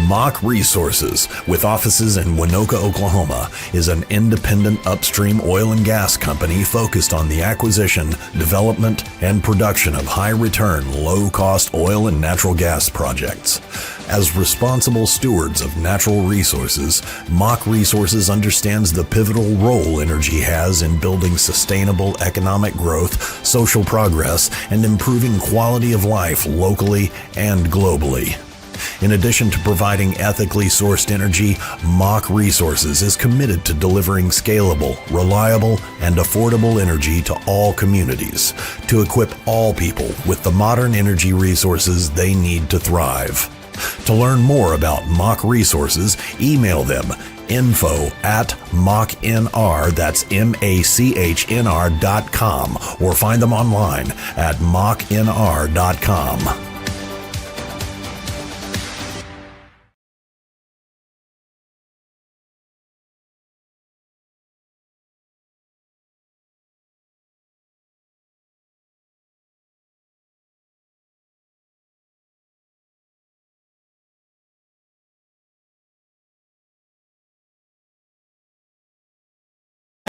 Mock Resources, with offices in Winoka, Oklahoma, is an independent upstream oil and gas company focused on the acquisition, development, and production of high-return, low-cost oil and natural gas projects. As responsible stewards of natural resources, Mock Resources understands the pivotal role energy has in building sustainable economic growth, social progress, and improving quality of life locally and globally. In addition to providing ethically sourced energy, Mock Resources is committed to delivering scalable, reliable, and affordable energy to all communities, to equip all people with the modern energy resources they need to thrive. To learn more about Mock Resources, email them info@machnr, that's machnr.com, or find them online at machnr.com.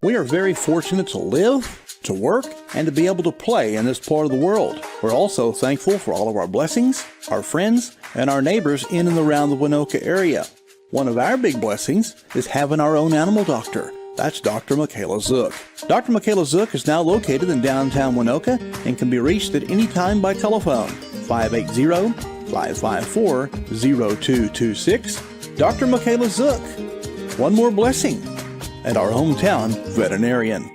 We are very fortunate to live, to work, and to be able to play in this part of the world. We're also thankful for all of our blessings, our friends, and our neighbors in and around the Winoka area. One of our big blessings is having our own animal doctor. That's Dr. Michaela Zook. Dr. Michaela Zook is now located in downtown Winoka and can be reached at any time by telephone, 580-554-0226. Dr. Michaela Zook. One more blessing at our hometown veterinarian.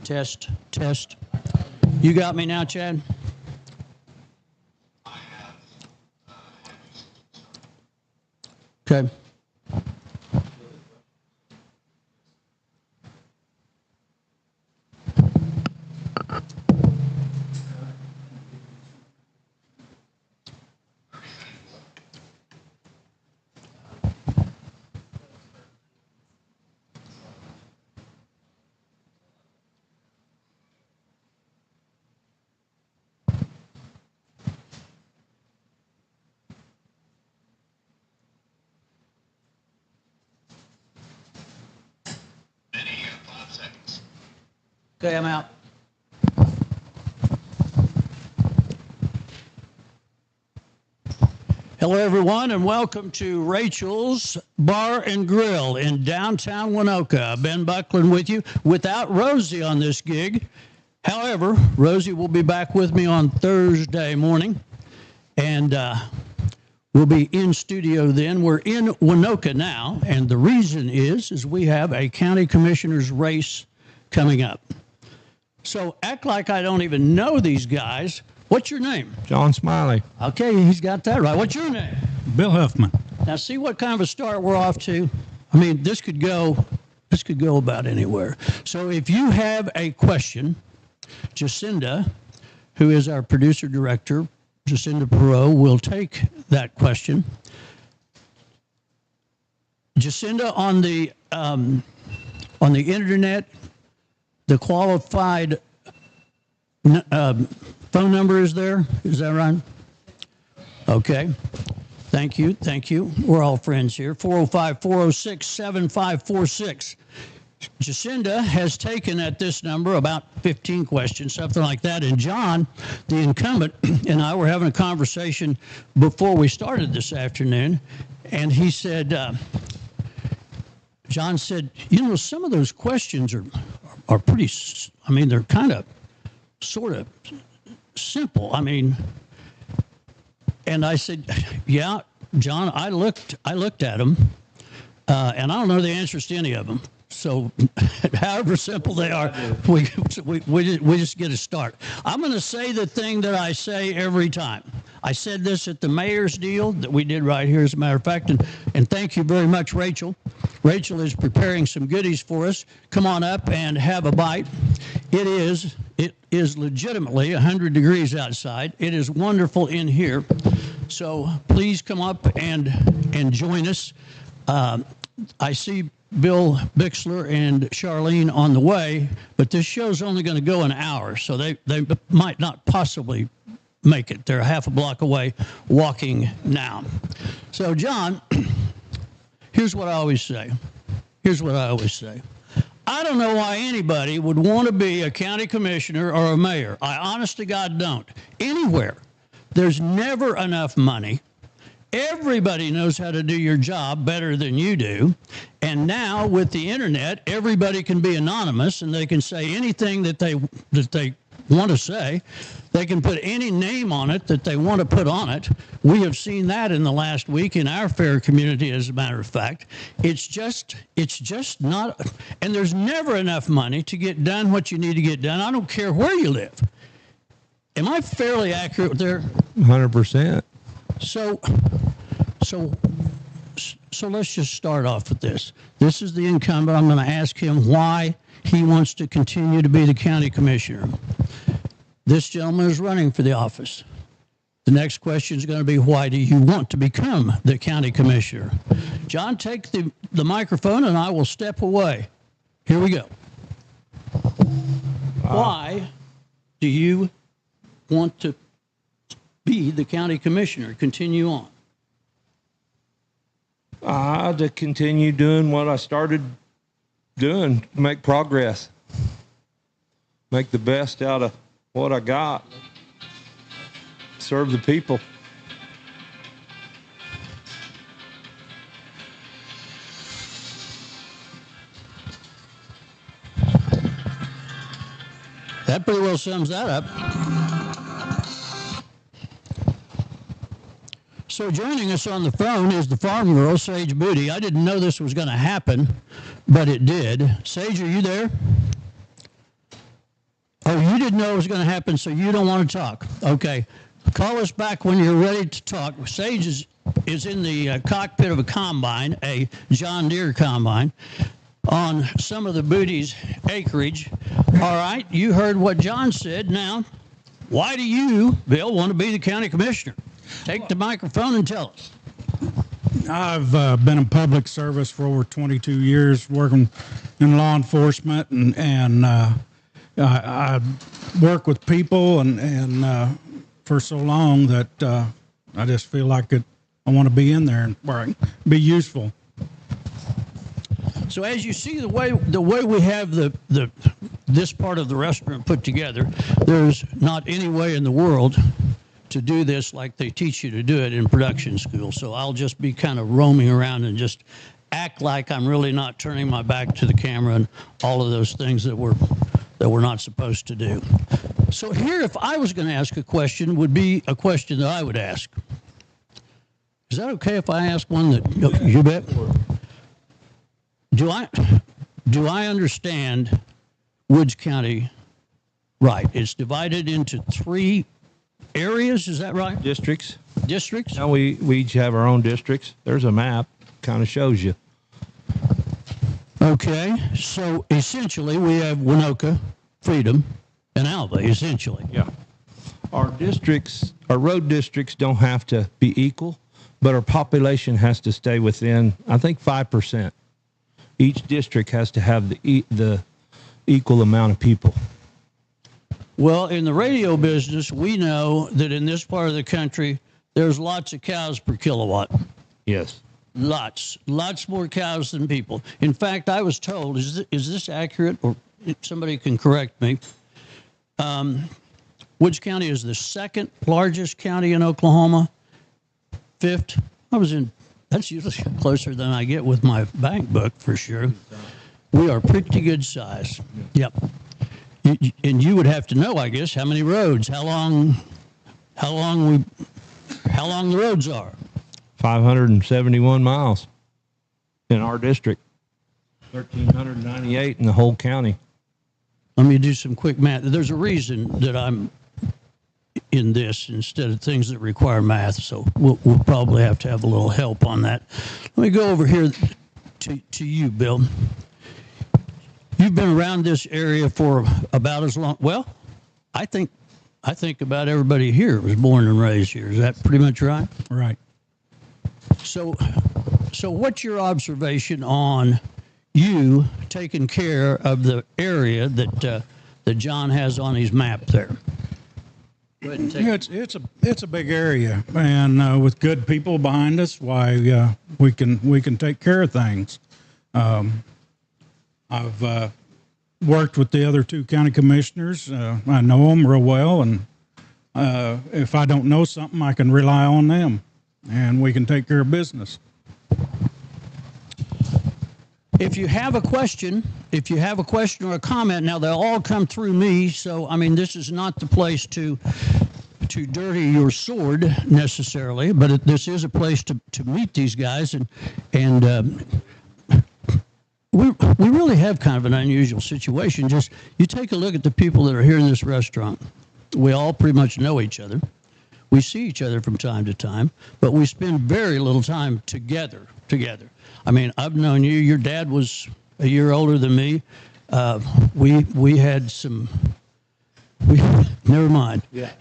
Test, test. You got me now, Chad? Okay. Okay, I'm out. Hello, everyone, and welcome to Rachel's Bar and Grill in downtown Winoka. Ben Buckland with you, without Rosie on this gig. However, Rosie will be back with me on Thursday morning, and we'll be in studio then. We're in Winoka now, and the reason is we have a county commissioner's race coming up. So act like I don't even know these guys. What's your name? John Smiley. Okay, he's got that right. What's your name? Bill Huffman. Now see what kind of a start we're off to. I mean, this could go about anywhere. So if you have a question, Jacinda, who is our producer director, Jacinda Perot, will take that question. Jacinda, on the internet, the qualified phone number is there. Is that right? Okay. Thank you. Thank you. We're all friends here. 405-406-7546. Jacinda has taken at this number about 15 questions, something like that. And John, the incumbent, and I were having a conversation before we started this afternoon. And he said, John said, you know, some of those questions are pretty, I mean, they're kind of sort of simple. I mean, and I said, yeah, John, I looked at them, and I don't know the answers to any of them. So however simple they are, we just get a start. I'm going to say the thing that I say every time. I said this at the mayor's deal that we did right here, as a matter of fact, and thank you very much, Rachel. Rachel is preparing some goodies for us. Come on up and have a bite. It is legitimately 100 degrees outside. It is wonderful in here. So please come up and join us. I see Bill Bixler and Charlene on the way, but this show's only going to go an hour, so they might not possibly make it. They're half a block away walking now. So, John, here's what I always say. I don't know why anybody would want to be a county commissioner or a mayor. I honest to God don't. Anywhere. There's never enough money. Everybody knows how to do your job better than you do. And now with the internet, everybody can be anonymous and they can say anything that they want to say. They can put any name on it that they want to put on it. We have seen that in the last week in our fair community, as a matter of fact. It's just not, and there's never enough money to get done what you need to get done. I don't care where you live. Am I fairly accurate there? 100%. So let's just start off with this. This is the incumbent. I'm going to ask him why he wants to continue to be the county commissioner. This gentleman is running for the office. The next question is going to be, why do you want to become the county commissioner? John, take the microphone and I will step away. Here we go. Why do you want to be the county commissioner? Continue on. To continue doing what I started doing, make progress, make the best out of what I got, serve the people. That pretty well sums that up. So joining us on the phone is the farm girl, Sage Booty. I didn't know this was going to happen, but it did. Sage, are you there? didn't know it was going to happen, so you don't want to talk. Okay. Call us back when you're ready to talk. Sage is in the cockpit of a combine, a John Deere combine, on some of the Booty's acreage. All right, you heard what John said. Now, why do you, Bill, want to be the county commissioner? Take the microphone and tell us. I've been in public service for over 22 years, working in law enforcement, and I work with people and for so long that I just feel like I want to be in there and where I can be useful. So as you see the way we have this part of the restaurant put together, there's not any way in the world to do this like they teach you to do it in production school. So I'll just be kind of roaming around and just act like I'm really not turning my back to the camera and all of those things that we're not supposed to do. So here, if I was going to ask a question, would be a question that I would ask. Is that okay if I ask one that you bet? Do I understand Woods County right? It's divided into 3 areas, is that right? Districts. Districts? Now we each have our own districts. There's a map, kind of shows you. Okay, so essentially we have Winoka, Freedom, and Alva, essentially. Yeah. Our districts, our road districts don't have to be equal, but our population has to stay within, I think, 5%. Each district has to have the equal amount of people. Well, in the radio business, we know that in this part of the country, there's lots of cows per kilowatt. Yes. Lots more cows than people. In fact, I was told, is this accurate, or somebody can correct me, Woods County is the 2nd largest county in Oklahoma, 5th. That's usually closer than I get with my bank book, for sure. We are pretty good size. Yep. And you would have to know, I guess, how many roads, how long the roads are. 571 miles in our district. 1,398 in the whole county. Let me do some quick math. There's a reason that I'm in this instead of things that require math, so we'll probably have to have a little help on that. Let me go over here to you, Bill. You've been around this area for about as long. Well, I think about everybody here was born and raised here. Is that pretty much right? Right. So what's your observation on you taking care of the area that John has on his map there? Go ahead and take Yeah, it's a big area, and with good people behind us, why we can take care of things. I've worked with the other 2 county commissioners. I know them real well, and if I don't know something, I can rely on them, and we can take care of business. If you have a question or a comment, now they'll all come through me. So, I mean, this is not the place to dirty your sword necessarily, but this is a place to meet these guys. And we really have kind of an unusual situation. Just you take a look at the people that are here in this restaurant. We all pretty much know each other. We see each other from time to time, but we spend very little time together. I mean, I've known you. Your dad was a year older than me. We had some. Never mind. Yeah.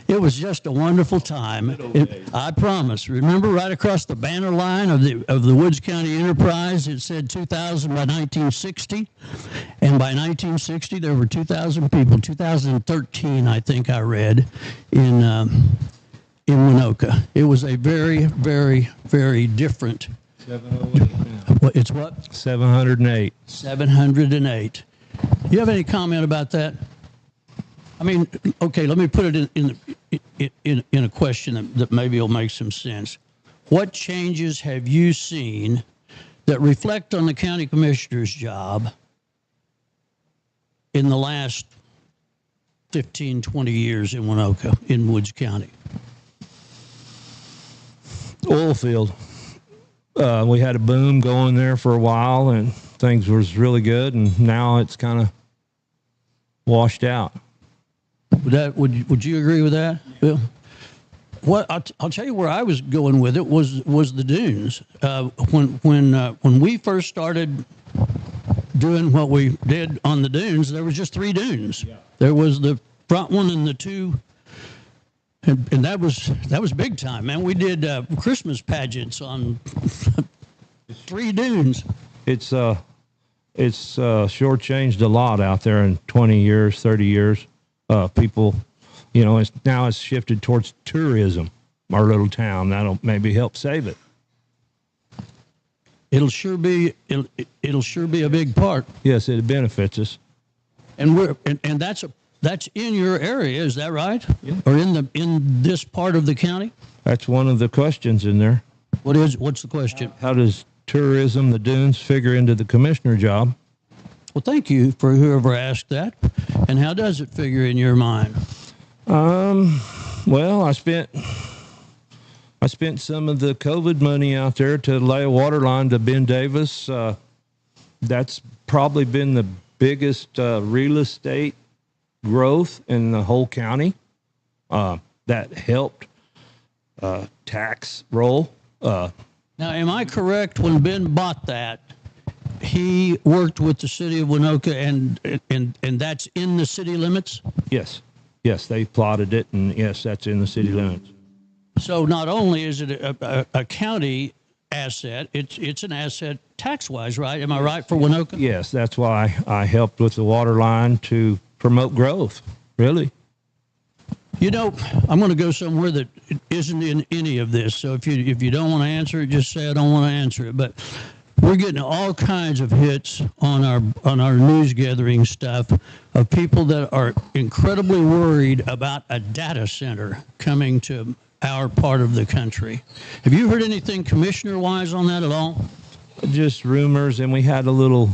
It was just a wonderful time. I promise. Remember, right across the banner line of the Woods County Enterprise, it said 2,000 by 1960, and by 1960 there were 2,000 people. 2013, I think I read in Winoka. It was a very, very, very different. 708. It's what? 708. 708. Do you have any comment about that? I mean, okay, let me put it in a question that maybe will make some sense. What changes have you seen that reflect on the county commissioner's job in the last 15, 20 years in Winoka, in Woods County? Oil field. We had a boom going there for a while, and things was really good, and now it's kind of washed out. Would you agree with that, Bill? What I'll tell you where I was going with it was the dunes. When we first started doing what we did on the dunes, there was just 3 dunes. Yeah. There was the front one and the 2, and that was big time, man. We did Christmas pageants on 3 dunes. It's shortchanged a lot out there in 20 years, 30 years. People, it's shifted towards tourism. Our little town, that'll maybe help save it. It'll sure be a big part. Yes, it benefits us. And that's in your area, is that right? Yeah. Or in this part of the county? That's one of the questions in there. What's the question? How does tourism, the dunes, figure into the commissioner job? Well, thank you for whoever asked that. And how does it figure in your mind? Well, I spent some of the COVID money out there to lay a water line to Ben Davis. That's probably been the biggest real estate growth in the whole county. That helped tax roll. Now, am I correct when Ben bought that? He worked with the city of Winoka, and that's in the city limits? Yes, they plotted it, and yes, that's in the city limits. So not only is it a county asset, it's an asset tax-wise, right? Am I right for Winoka? Yes, that's why I helped with the water line to promote growth, really. I'm going to go somewhere that isn't in any of this. So if you don't want to answer it, just say I don't want to answer it. But we're getting all kinds of hits on our news gathering stuff of people that are incredibly worried about a data center coming to our part of the country. Have you heard anything commissioner-wise on that at all? Just rumors, and we had a little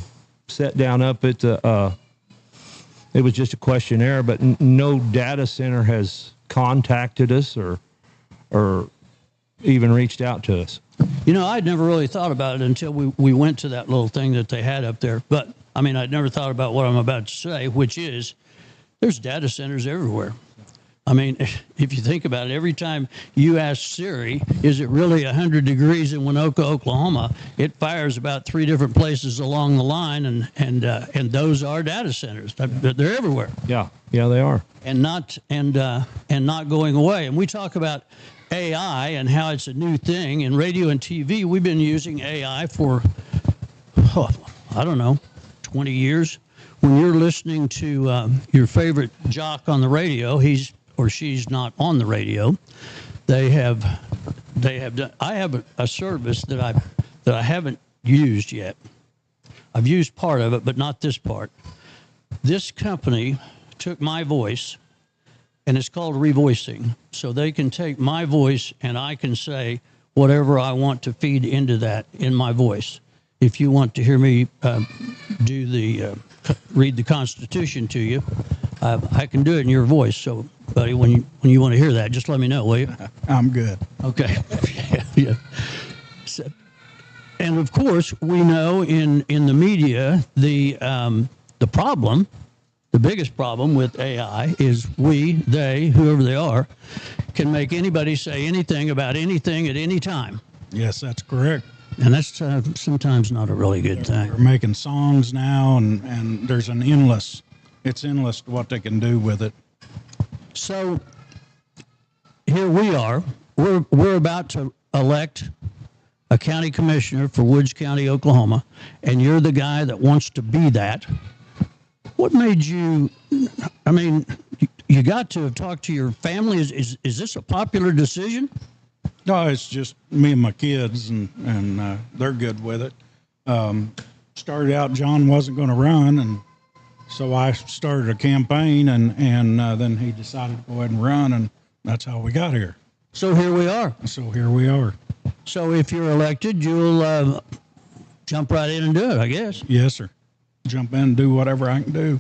set down up at the. It was just a questionnaire, but no data center has contacted us or even reached out to us. I'd never really thought about it until we went to that little thing that they had up there. But, I'd never thought about what I'm about to say, which is there's data centers everywhere. If you think about it, every time you ask Siri, is it really 100 degrees in Winoka, Oklahoma, it fires about 3 different places along the line, and those are data centers. They're everywhere. Yeah, they are. And not going away. And we talk about AI and how it's a new thing. In radio and TV, we've been using AI for, 20 years. When you're listening to your favorite jock on the radio, he's or she's not on the radio. They have done. I have a service that I haven't used yet. I've used part of it, but not this part. This company took my voice, and it's called revoicing. So they can take my voice, and I can say whatever I want to feed into that in my voice. If you want to hear me read the Constitution to you, I can do it in your voice. So, buddy, when you want to hear that, just let me know, will you? I'm good. Okay. Yeah. So, and of course, we know in the media the problem, the biggest problem with AI is they, whoever they are, can make anybody say anything about anything at any time. Yes, that's correct. And that's sometimes not a really good thing. They're making songs now, and there's it's endless what they can do with it. So here we are. We're about to elect a county commissioner for Woods County, Oklahoma, and you're the guy that wants to be that. What made you? You got to have talked to your family. Is this a popular decision? No, it's just me and my kids, and they're good with it. Started out, John wasn't going to run, and so I started a campaign, and then he decided to go ahead and run, and that's how we got here. So here we are. So if you're elected, you'll jump right in and do it, I guess. Yes, sir. Jump in and do whatever I can do.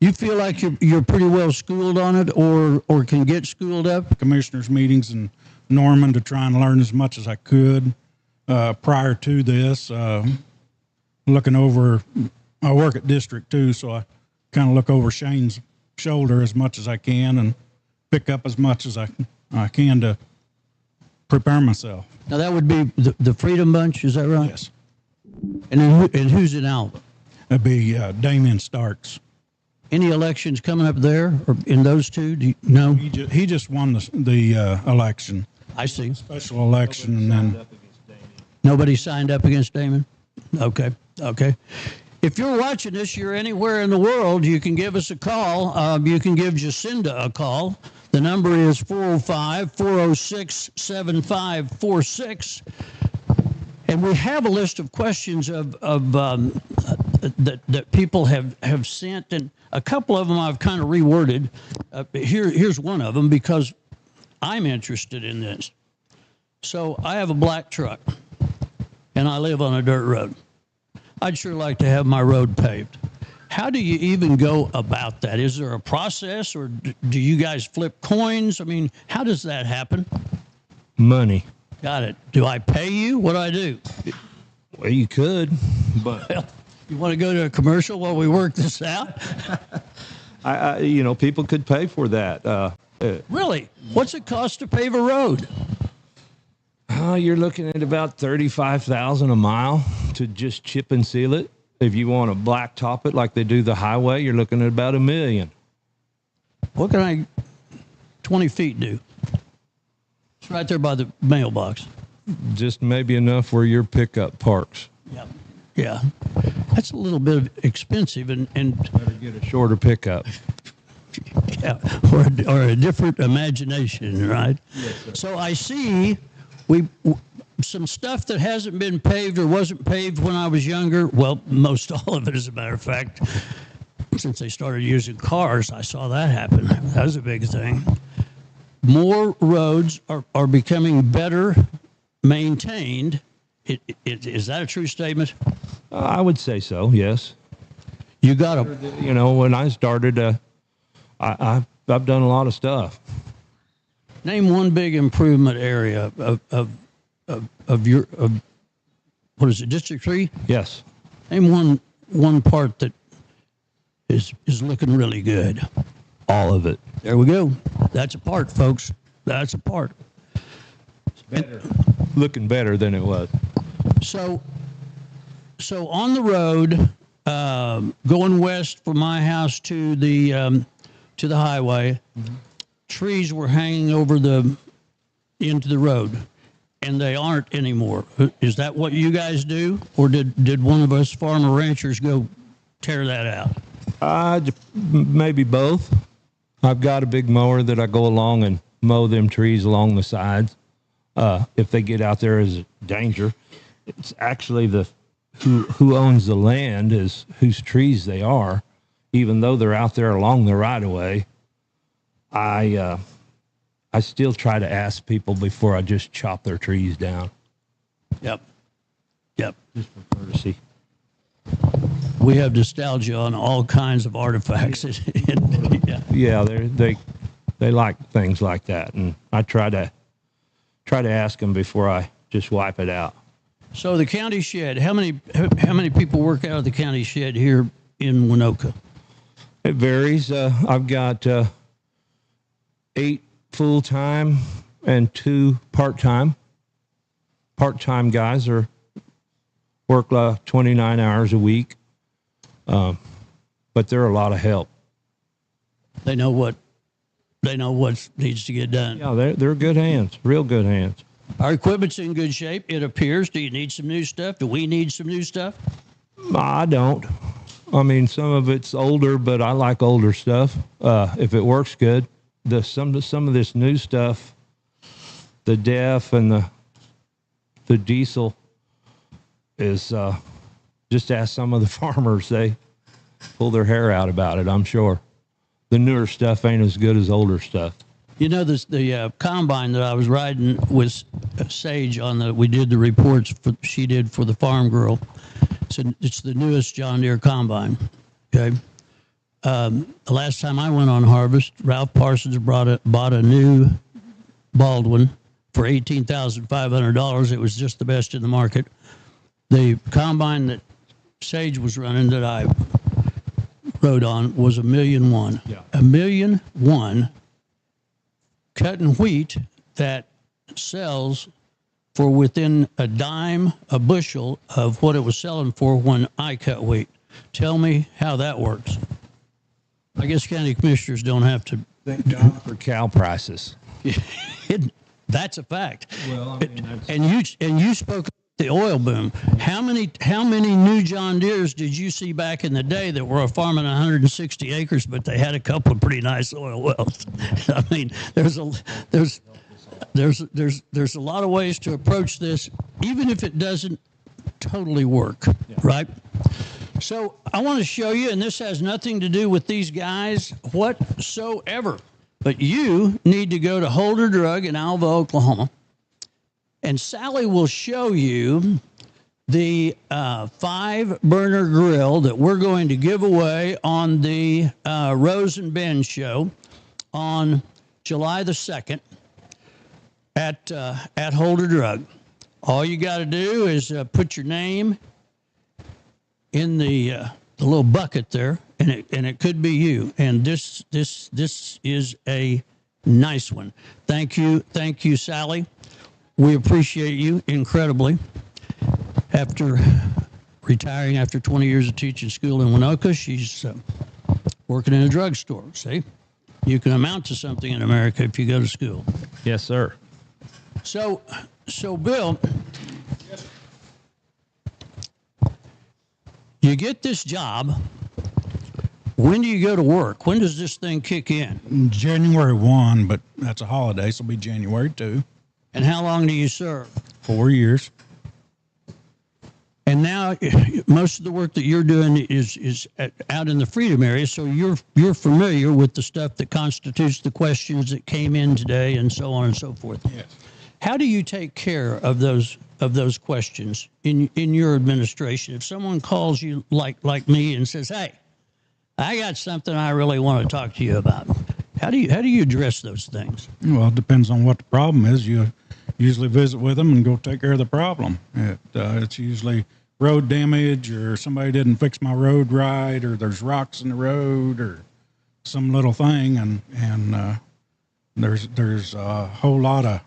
You feel like you're pretty well schooled on it, or can get schooled up? Commissioners' meetings in Norman to try and learn as much as I could prior to this. Looking over, I work at District 2, so I kind of look over Shane's shoulder as much as I can and pick up as much as I can to prepare myself. Now that would be the Freedom Bunch, is that right? Yes. And then and who's in Alva? That'd be Damien Starks. Any elections coming up there or in those two? Do you know? He just won the election, I see. special election, and then Nobody signed up against Damon? Okay. If you're watching this, you're anywhere in the world, you can give us a call. You can give Jacinda a call. The number is 405-406-7546. And we have a list of questions that people have sent, and a couple of them I've kind of reworded. Here's one of them because I'm interested in this. So I have a black truck, and I live on a dirt road. I'd sure like to have my road paved. How do you even go about that? Is there a process, or do you guys flip coins? I mean, how does that happen? Money. Got it. Do I pay you? What do I do? Well, you could, but Well, you want to go to a commercial while we work this out? people could pay for that. Really? What's it cost to pave a road? You're looking at about $35,000 a mile to just chip and seal it. If you want to blacktop it like they do the highway, you're looking at about $1 million. What can 20 feet do? It's right there by the mailbox. Just maybe enough where your pickup parks. Yeah. That's a little bit expensive and Better get a shorter pickup. yeah, or a different imagination, right? Yes, sir. So I see some stuff that hasn't been paved or wasn't paved when I was younger. Well, most all of it, as a matter of fact. Since they started using cars, I saw that happen. That was a big thing. More roads are becoming better maintained. Is that a true statement? I would say so, yes. You got to, When I started, I've done a lot of stuff. name one big improvement area of what is it, District 3? Yes. Name one part that is looking really good. All of it. There we go. That's a part, folks. That's a part. Better. Looking better than it was. So on the road, going west from my house to the highway, trees were hanging over into the road, and they aren't anymore. Is that what you guys do, or did one of us farmer ranchers go tear that out? Maybe both. I've got a big mower that I go along and mow them trees along the sides. If they get out there as a danger, it's actually who owns the land is whose trees they are, even though they're out there along the right of way. I still try to ask people before I just chop their trees down. Yep. Just for courtesy. We have nostalgia on all kinds of artifacts. Yeah, they like things like that, and I try to ask them before I just wipe it out. So the county shed, how many people work out of the county shed here in Winoka? It varies. I've got 8 full-time and 2 part-time. Part-time guys work 29 hours a week, but they're a lot of help. They know what needs to get done. Yeah, they're good hands, real good hands. Our equipment's in good shape, it appears. Do you need some new stuff? Do we need some new stuff? I don't. I mean, some of it's older, but I like older stuff. If it works good, some of this new stuff, the DEF and the diesel is just ask some of the farmers. They pull their hair out about it, I'm sure. The newer stuff ain't as good as older stuff. You know, the combine that I was riding with Sage we did the reports she did for the Farm Girl. It's the newest John Deere combine. Okay. The last time I went on harvest, Ralph Parsons bought a new Baldwin for $18,500. It was just the best in the market. The combine that Sage was running that I wrote on was $1.1 million. Yeah. $1.1 million cutting wheat that sells for within a dime a bushel of what it was selling for when I cut wheat. Tell me how that works. I guess county commissioners don't have to. Thank God for cow prices. That's a fact. Well, I mean, that's... And you spoke of the oil boom. How many new John Deeres did you see back in the day that were farming 160 acres, but they had a couple of pretty nice oil wells? I mean, there's a lot of ways to approach this, even if it doesn't totally work, right? So I want to show you, and this has nothing to do with these guys whatsoever, but you need to go to Holder Drug in Alva, Oklahoma, and Sally will show you the 5-burner grill that we're going to give away on the Rose and Ben show on July the 2nd at Holder Drug. All you got to do is put your name in the little bucket there, and it could be you. And this is a nice one. Thank you, Sally. We appreciate you incredibly. After retiring after 20 years of teaching school in Winoka, she's working in a drugstore. See, you can amount to something in America if you go to school. Yes, sir. So Bill, you get this job. When do you go to work? When does this thing kick in? January 1, but that's a holiday, so it'll be January 2. And how long do you serve? 4 years. And now most of the work that you're doing is out in the Freedom area, so you're familiar with the stuff that constitutes the questions that came in today and so on and so forth. Yes. How do you take care of those questions in your administration? If someone calls you like me and says, "Hey, I got something I really want to talk to you about," how do you address those things? Well, it depends on what the problem is. You usually visit with them and go take care of the problem. It's usually road damage, or somebody didn't fix my road right, or there's rocks in the road, or some little thing, and there's a whole lot of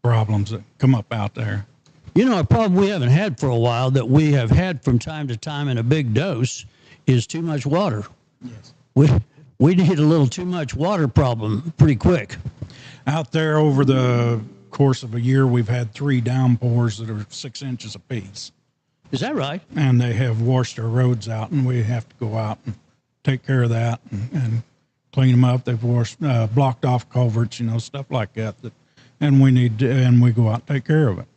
problems that come up out there. You know, a problem we haven't had for a while that we have had from time to time in a big dose is too much water. Yes. We need a little too much water problem pretty quick. Out there over the course of a year, we've had 3 downpours that are 6 inches apiece. Is that right? And they have washed our roads out, and we have to go out and take care of that and clean them up. They've blocked off culverts, stuff like that. And we go out and take care of it.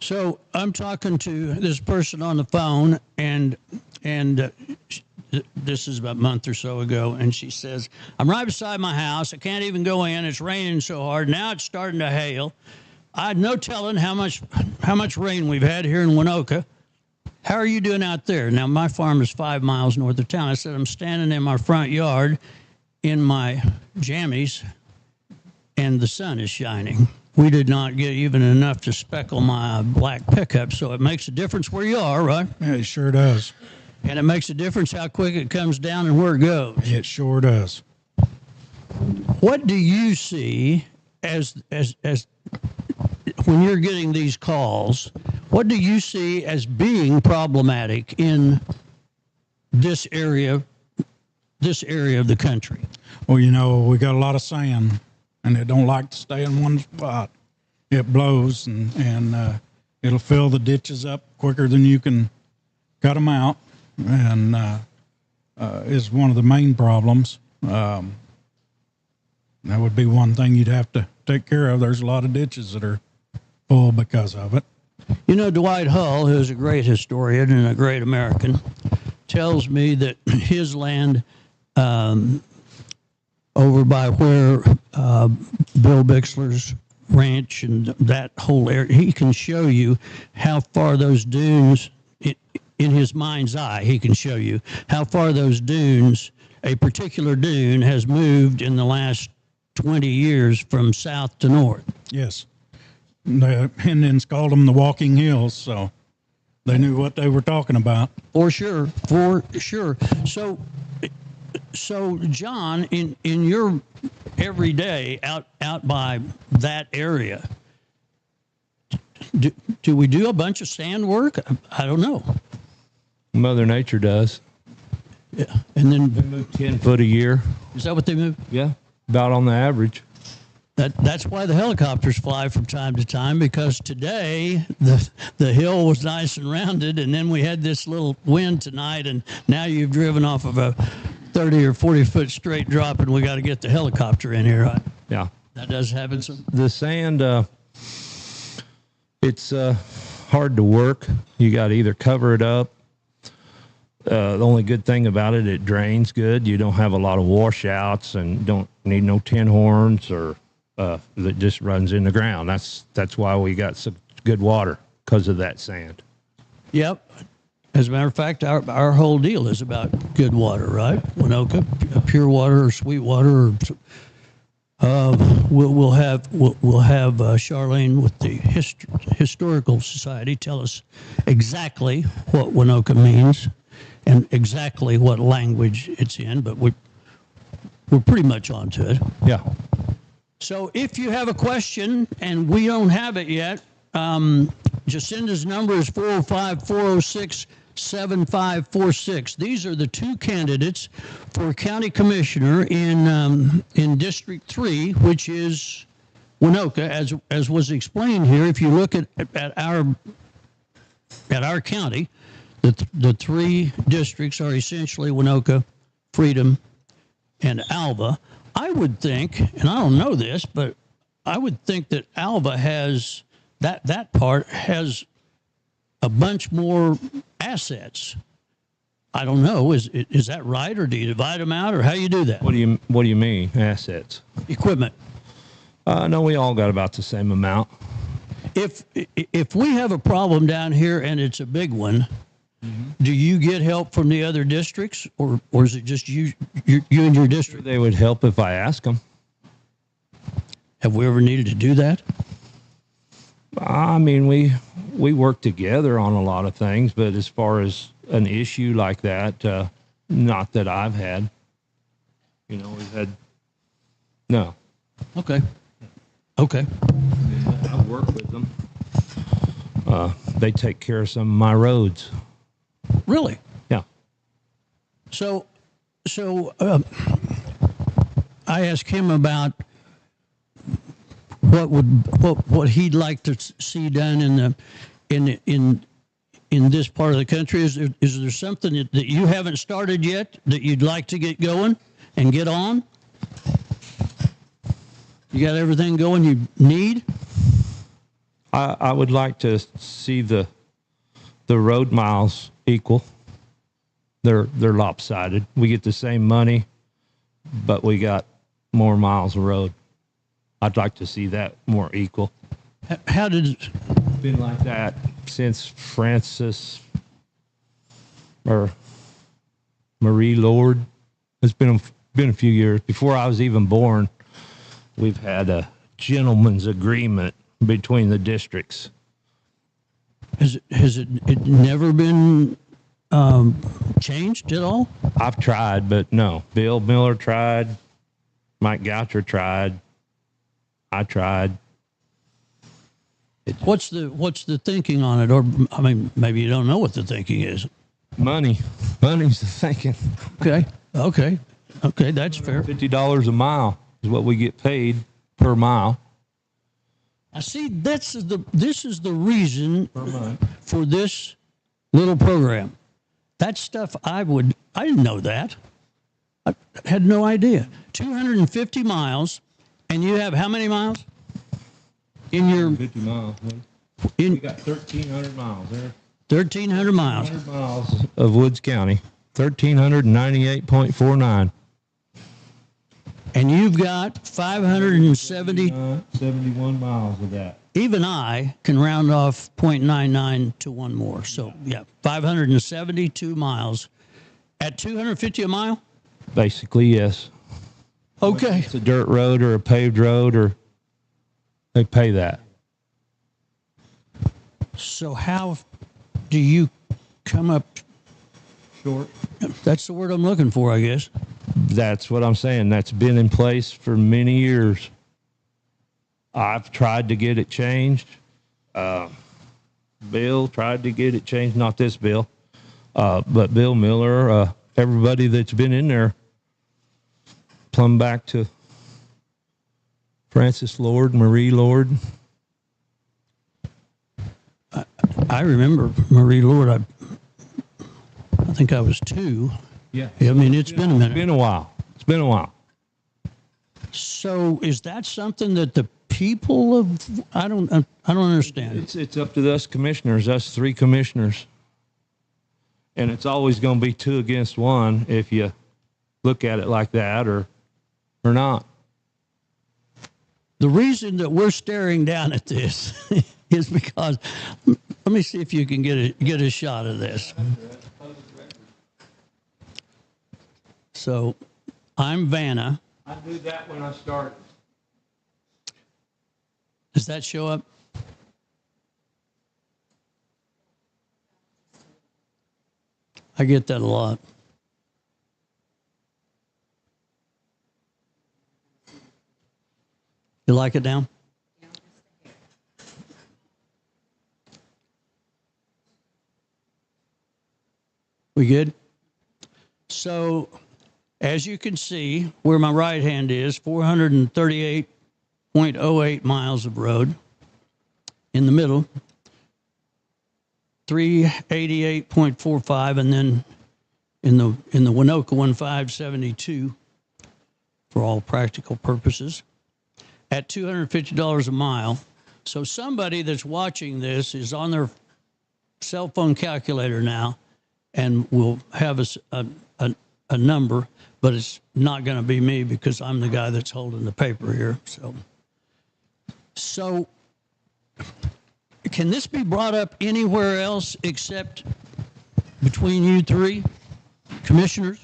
So I'm talking to this person on the phone, and this is about a month or so ago, and she says, "I'm right beside my house. I can't even go in. It's raining so hard. Now it's starting to hail. I had no telling how much rain we've had here in Winoka. How are you doing out there?" Now, my farm is 5 miles north of town. I said, "I'm standing in my front yard in my jammies, and the sun is shining. We did not get even enough to speckle my black pickup, so it makes a difference where you are, right?" Yeah, it sure does. And it makes a difference how quick it comes down and where it goes. It sure does. What do you see as when you're getting these calls? What do you see as being problematic in this area of the country? Well, we got a lot of sand, and it don't like to stay in one spot. It blows, and it'll fill the ditches up quicker than you can cut them out, and is one of the main problems. That would be one thing you'd have to take care of. There's a lot of ditches that are full because of it. Dwight Hull, who's a great historian and a great American, tells me that his land over by where Bill Bixler's ranch and that whole area, he can show you how far those dunes, in his mind's eye, he can show you how far those dunes, a particular dune, has moved in the last 20 years from south to north. Yes. The Indians called them the walking hills, so They knew what they were talking about. For sure, for sure. So John, in your everyday out by that area, do we do a bunch of sand work? I don't know. Mother Nature does. Yeah, and then They move 10 foot a year. is that what they move? Yeah, about on the average. That's why the helicopters fly from time to time, because today the hill was nice and rounded, and then we had this little wind tonight, and now you've driven off of a 30 or 40 foot straight drop, and we got to get the helicopter in here. Yeah. That does happen. Some. The sand, it's hard to work. You got to either cover it up. The only good thing about it, it drains good. You don't have a lot of washouts and don't need no tin horns or that just runs in the ground. That's why we got such good water, because of that sand. Yep. As a matter of fact, our whole deal is about good water, right? Winoka, pure water or sweet water. Or, we'll have Charlene with the Historical Society tell us exactly what Winoka means and exactly what language it's in, but we're pretty much onto it. Yeah. So if you have a question and we don't have it yet, Jacinda's number is 405-406-7546. These are the two candidates for county commissioner in District 3, which is Winoka, as was explained here. If you look at our county, the three districts are essentially Winoka, Freedom, and Alva. I would think, and I don't know this, but I would think that Alva has that part has a bunch more assets. I don't know. Is that right, or do you divide them out, or how do you do that? What do you mean, assets? Equipment. No, we all got about the same amount. If we have a problem down here and it's a big one, do you get help from the other districts, or is it just you and your district? They would help if I ask them. Have we ever needed to do that? I mean, we work together on a lot of things, but as far as an issue like that, not that I've had. We've had no. Okay. I work with them. They take care of some of my roads. Really? Yeah. So I asked him about what he'd like to see done in this part of the country. Is there something that you haven't started yet that you'd like to get going and get on? You got everything going you need? I would like to see the road miles equal. They're lopsided. We get the same money, but we got more miles of road. I'd like to see that more equal. How did it been like that since Francis or Marie Lord? It's been a few years. Before I was even born, we've had a gentleman's agreement between the districts. Has it never been changed at all? I've tried, but no. Bill Miller tried. Mike Goucher tried. I tried. What's the thinking on it? Or I mean, maybe you don't know what the thinking is. Money's the thinking. Okay, that's fair. $50 a mile is what we get paid per mile. I see. This is the reason Per month. for this little program. That stuff I didn't know that. I had no idea. 250 miles, and you have how many miles in your? 50 miles. In We got 1,300 miles there. 1,300 miles. 100 miles of Woods County. 1,398.49. And you've got 570. 71 miles of that. Even I can round off 0.99 to one more. So, yeah, 572 miles at 250 a mile? Basically, yes. Okay. It's a dirt road or a paved road, or they pay that. So how do you come up Short. That's the word I'm looking for, I guess. That's what I'm saying. That's been in place for many years. I've tried to get it changed. Bill tried to get it changed, not this Bill, but Bill Miller, everybody that's been in there, plumb back to Francis Lord, Marie Lord. I remember Marie Lord. I think I was 2. Yeah. I mean, it's been a minute. It's been a while. It's been a while. So is that something that the people of, I don't understand. It's up to us commissioners, us 3 commissioners. And it's always going to be 2 against 1 if you look at it like that or not. The reason that we're staring down at this is because, let me see if you can get a shot of this. So I'm Vanna. I knew that when I started. Does that show up? I get that a lot. You like it now? We good? So, as you can see, where my right hand is, 438.08 miles of road. In the middle, 388.45, and then in the Winoka one, 572 for all practical purposes at $250 a mile. So somebody that's watching this is on their cell phone calculator now and will have a number, but it's not going to be me because I'm the guy that's holding the paper here. So can this be brought up anywhere else except between you 3 commissioners?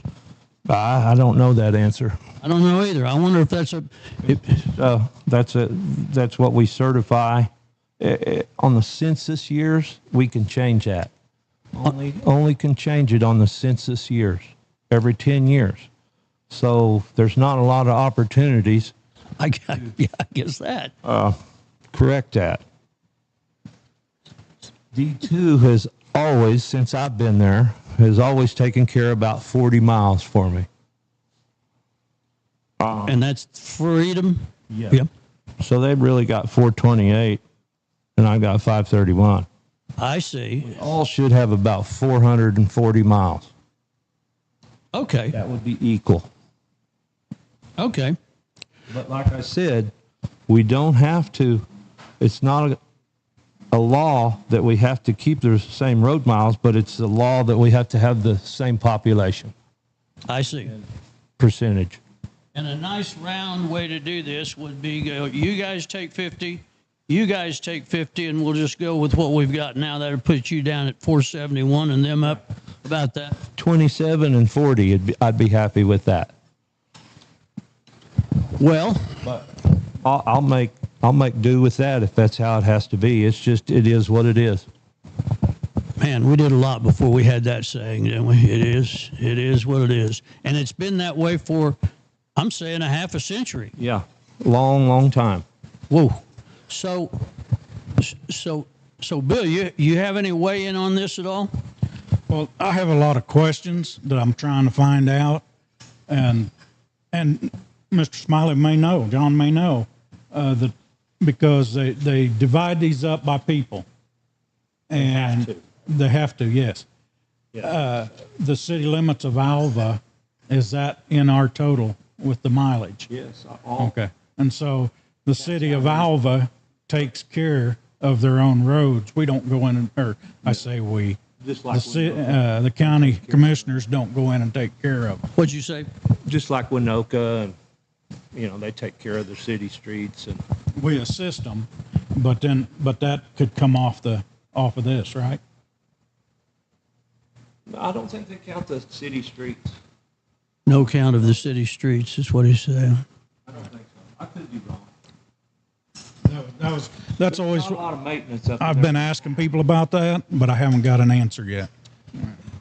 I don't know that answer. I don't know either. I wonder if that's that's what we certify. On the census years, we can change that. Only can change it on the census years, every 10 years. So there's not a lot of opportunities. I guess that. Correct that. D2 has always, since I've been there, has always taken care of about 40 miles for me. And that's Freedom? Yeah. Yep. So they've really got 428, and I got 531. I see. We all should have about 440 miles. Okay. That would be equal. Okay. But like I said, we don't have to, it's not a law that we have to keep the same road miles, but it's a law that we have to have the same population I see. percentage. And a nice round way to do this would be go, you guys take 50, you guys take 50, and we'll just go with what we've got now. That'll put you down at 471 and them up about that. 27 and 40, I'd be happy with that. Well, But I'll make do with that if that's how it has to be. It's just, it is what it is. man, we did a lot before we had that saying, didn't we? It is what it is. And it's been that way for, I'm saying, a half a century. Yeah, long time. Whoa. So Bill, you have any weigh in on this at all? Well, I have a lot of questions that I'm trying to find out, and Mr. Smiley may know, John may know, that because they divide these up by people, and they have to, yes. Yeah. The city limits of Alva, is that in our total with the mileage? Yes. Okay. And so the city of Alva takes care of their own roads. We don't go in or I say we. Just like The county commissioners don't go in and take care of them. What'd you say? Just like Winoka, and they take care of their city streets, and We assist them, but that could come off of this, right? I don't think they count the city streets. No count of the city streets is what he's saying. I don't think so. I could be wrong. That that's always, Not a lot of maintenance up I've there. been asking people about that, but I haven't got an answer yet.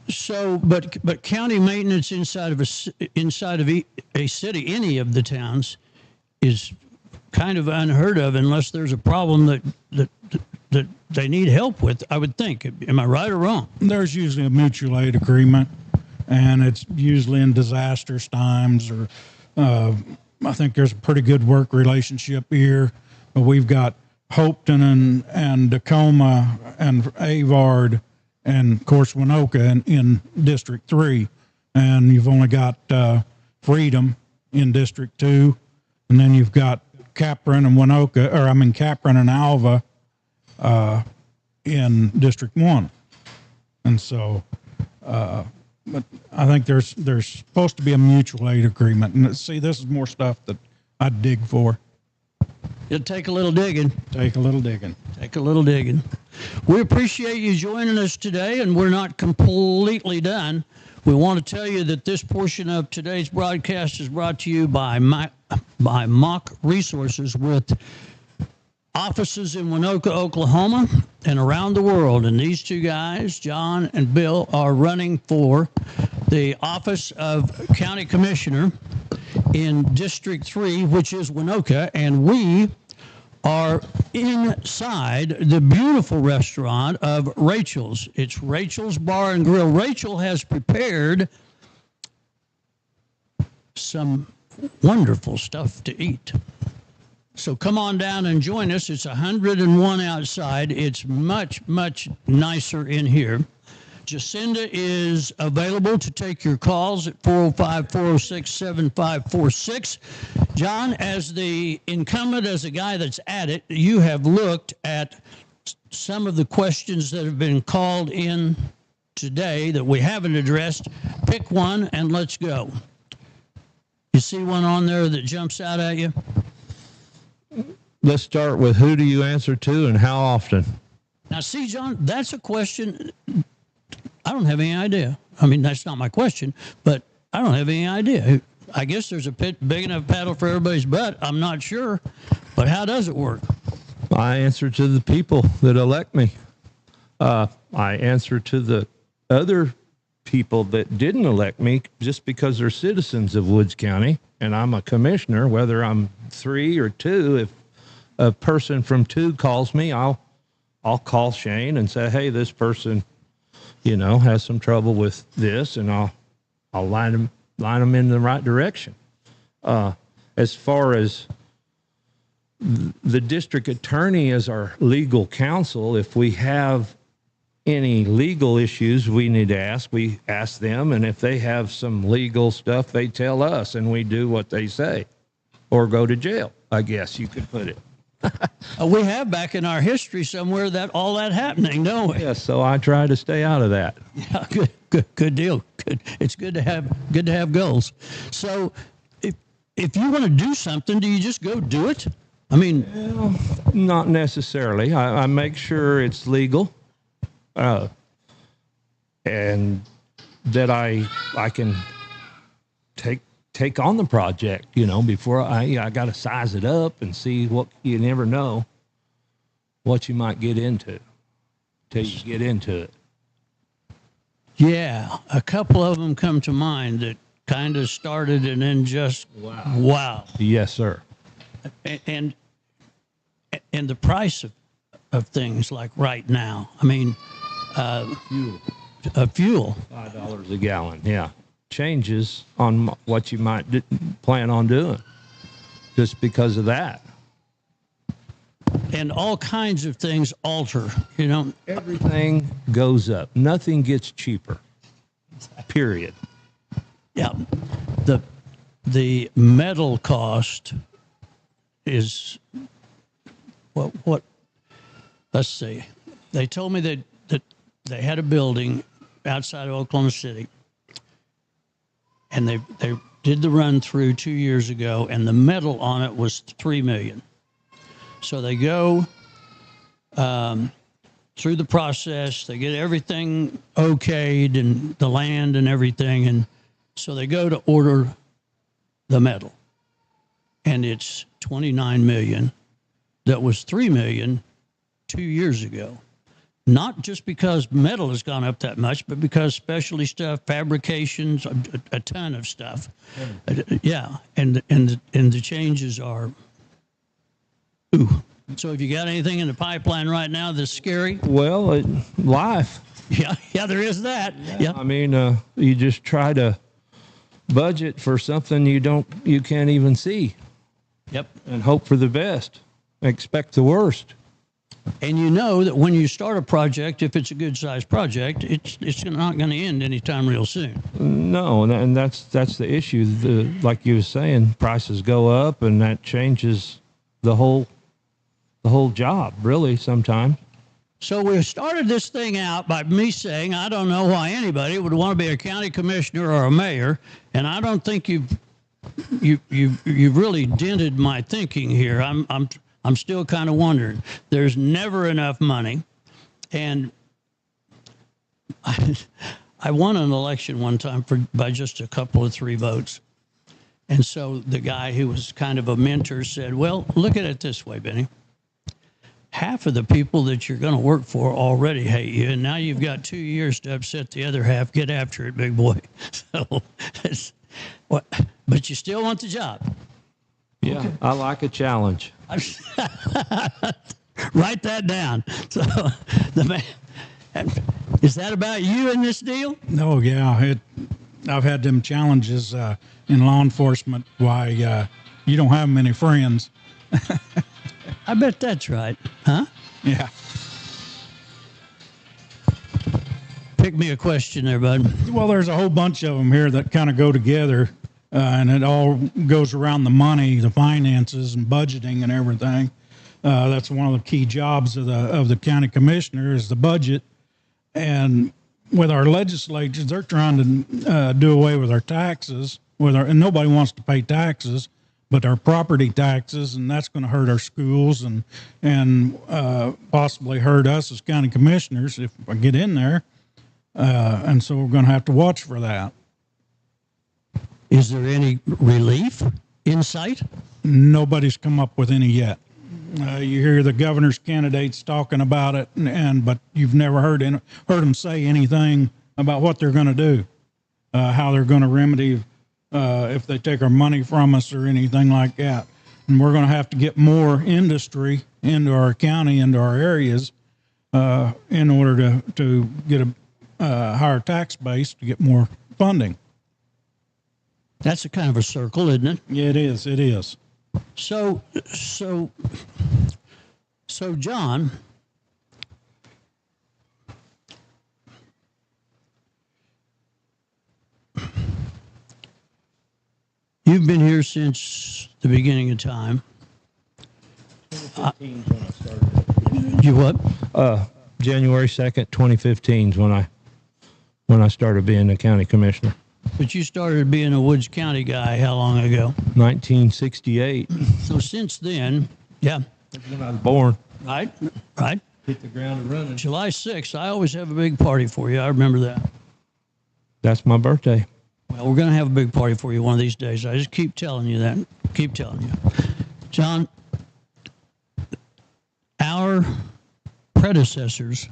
So, but county maintenance inside of a city, any of the towns, is kind of unheard of unless there's a problem that they need help with. I would think. Am I right or wrong? There's usually a mutual aid agreement, and it's usually in disastrous times, or I think there's a pretty good work relationship here. We've got Hopeton and Tacoma and Avard and, of course, Winoka in District 3. And you've only got Freedom in District 2. And then you've got Capron and Capron and Alva in District 1. And so, but I think there's supposed to be a mutual aid agreement. And see, this is more stuff that I'd dig for. It'll take a little digging. Take a little digging. Take a little digging. We appreciate you joining us today, and we're not completely done. We want to tell you that this portion of today's broadcast is brought to you by Mock Resources, with offices in Winoka, Oklahoma, and around the world. And these two guys, John and Bill, are running for the office of County Commissioner in District 3, which is Winoka, and we are inside the beautiful restaurant of Rachel's. It's Rachel's Bar and Grill. Rachel has prepared some wonderful stuff to eat. So come on down and join us. It's 101 outside. It's much, much nicer in here. Jacinda is available to take your calls at 405-406-7546. John, as the incumbent, as a guy that's at it, you have looked at some of the questions that have been called in today that we haven't addressed. Pick one and let's go. You see one on there that jumps out at you? Let's start with, who do you answer to and how often? Now, see, John, that's a question I don't have any idea. I mean, that's not my question, but I don't have any idea. I guess there's a big enough paddle for everybody's butt. I'm not sure, but how does it work? I answer to the people that elect me. I answer to the other people that didn't elect me just because they're citizens of Woods County, and I'm a commissioner, whether I'm 3 or 2. If a person from 2 calls me, I'll call Shane and say, hey, this person, has some trouble with this, and I'll line them in the right direction. As far as the district attorney as our legal counsel, if we have any legal issues we need to ask, we ask them, and if they have some legal stuff, they tell us, and we do what they say, or go to jail, I guess you could put it. We have back in our history somewhere that all that happening, don't we? Yes, so I try to stay out of that. Yeah, good deal. Good. It's good to have goals. So, if you want to do something, do you just go do it? I mean, well, not necessarily. I make sure it's legal, and that I can take on the project, before I got to size it up and see what. You never know what you might get into till you get into it. Yeah, a couple of them come to mind that kind of started and then just wow. Yes, sir. And the price of things like right now. I mean, fuel. $5 a gallon. Yeah. Changes on what you might plan on doing just because of that. And all kinds of things alter, Everything goes up. Nothing gets cheaper. Period. Yeah. The metal cost is what let's see. They told me that they had a building outside of Oklahoma City, and they did the run through 2 years ago, and the metal on it was $3 million. So they go through the process, they get everything okayed and the land and everything, and so they go to order the metal, and it's $29 million, that was $3 million 2 years ago. Not just because metal has gone up that much, but because specialty stuff, fabrications, a ton of stuff. Yeah, and the changes are. Ooh. So, have you got anything in the pipeline right now that's scary? Well, life. Yeah, there is that. Yeah. I mean, you just try to budget for something you can't even see. Yep. And hope for the best. Expect the worst. And you know that when you start a project, if it's a good sized project, it's not going to end anytime real soon. No, and that's the issue. Like you were saying, prices go up, and that changes the whole job, really, sometimes. So we started this thing out by me saying, I don't know why anybody would want to be a county commissioner or a mayor, and I don't think you've really dented my thinking here. I'm still kind of wondering. There's never enough money, and I won an election one time by just a couple of 3 votes. And so the guy who was kind of a mentor said, well, look at it this way, Benny. Half of the people that you're going to work for already hate you, and now you've got 2 years to upset the other half. Get after it, big boy. So, but you still want the job. Yeah, okay. I like a challenge. Write that down. So, is that about you in this deal? Oh, yeah. I've had them challenges in law enforcement. Why you don't have many friends. I bet that's right. Huh? Yeah. Pick me a question there, bud. Well, there's a whole bunch of them here that kind of go together. And it all goes around the money, the finances, and budgeting and everything. That's one of the key jobs of the county commissioner is the budget. And with our legislatures, they're trying to do away with our taxes. And nobody wants to pay taxes, but our property taxes, and that's going to hurt our schools and possibly hurt us as county commissioners if I get in there. And so we're going to have to watch for that. Is there any relief in sight? Nobody's come up with any yet. You hear the governor's candidates talking about it, but you've never heard them say anything about what they're going to do, how they're going to remedy if they take our money from us or anything like that. And we're going to have to get more industry into our county, into our areas, in order to get a higher tax base to get more funding. That's a kind of a circle, isn't it? Yeah, it is. It is. So, John, you've been here since the beginning of time. 2015 is when I started. You what? January 2nd, 2015 is when I started being a county commissioner. But you started being a Woods County guy how long ago? 1968. So since then, yeah. That's when I was born. Right. Hit the ground running. July 6th, I always have a big party for you. I remember that. That's my birthday. Well, we're going to have a big party for you one of these days. I just keep telling you that. Keep telling you. John, our predecessors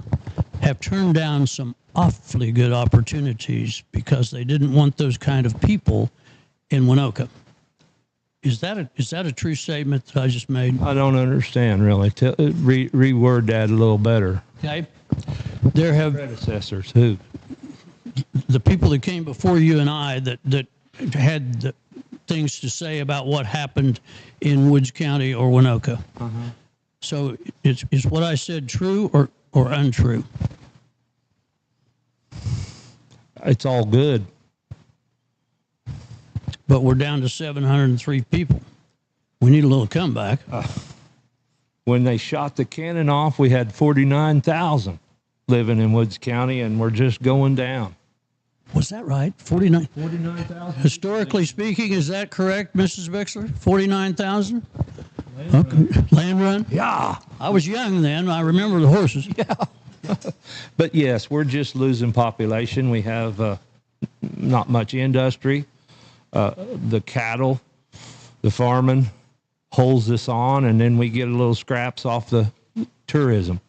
have turned down some awfully good opportunities because they didn't want those kind of people in Winoka. Is that a true statement that I just made? I don't understand, really. Reword that a little better. Okay. There have predecessors who? The people that came before you and I that had the things to say about what happened in Woods County or Winoka. Uh-huh. So is what I said true or untrue? It's all good. But we're down to 703 people. We need a little comeback. When they shot the cannon off, we had 49,000 living in Woods County, and we're just going down. Was that right? 49,000. 49,000. Historically speaking, is that correct, Mrs. Bixler? 49,000? Okay. Land run? Yeah. I was young then. I remember the horses. Yeah. But yes, we're just losing population. We have not much industry. The cattle, the farming, holds us on, and then we get a little scraps off the tourism.